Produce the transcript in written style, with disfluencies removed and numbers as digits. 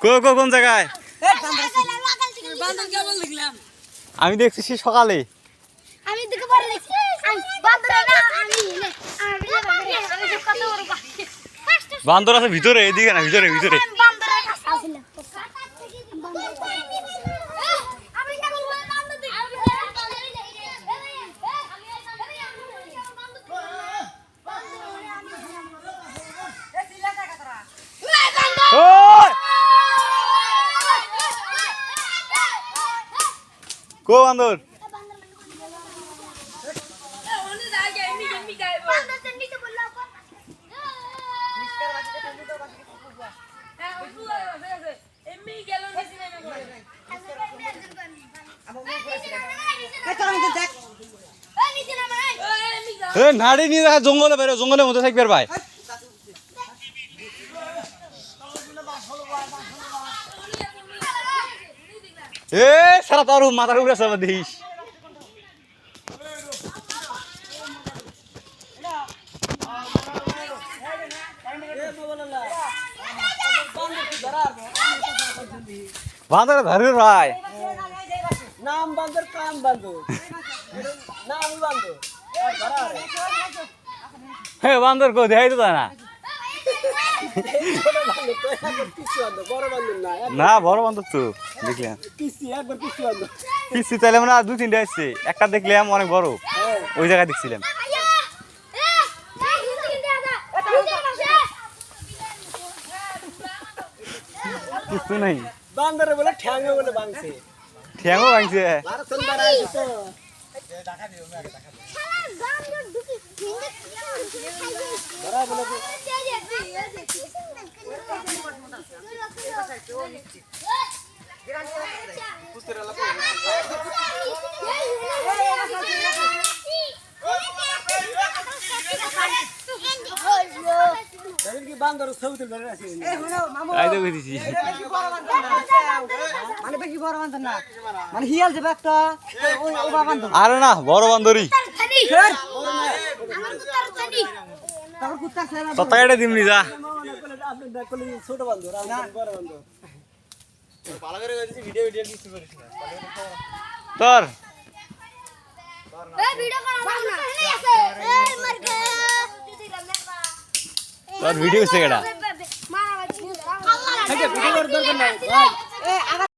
কোন জায়গায়? আমি দেখছি সে সকালে। বান্দর আছে ভিতরে, এদিকে না, ভিতরে ভিতরে। কো বান্দর? নাড়ি নিয়ে দেখা জঙ্গলে বেরো, জঙ্গলের মধ্যে থাকবে ভাই। এ সারা তোর মাথার উপরে সব দিস। বান্দর ধরে ভাই, নাম বান্দর, কাম বান্দর, নাম বান্দর। হে বান্দর কো দেখাই তো না। না বড় বান্দর তো দেখলাম। কিস্তি তাইলে মানে আর 2-3টা আসছে, একটা দেখলাম অনেক বড়, ওই জায়গায় দেখছিলাম। কিছু নাই, বান্দরে বলে ঠ্যাঙ্গে বলে ভাঙছে, ঠ্যাংও ভাঙছে। বান্দর ছবি তুলবে মানে বেশি বড় বান্দর না, মানে হিয়াল যাবে একটা। আরে না, বড় বান্দরই। তত্ত্বাটা দিমনি যা। ছোট বান্দর, বড় বান্দর। তোর তোর ভিডিও হচ্ছে কেডা? ভিডিও করার দরকার নাই।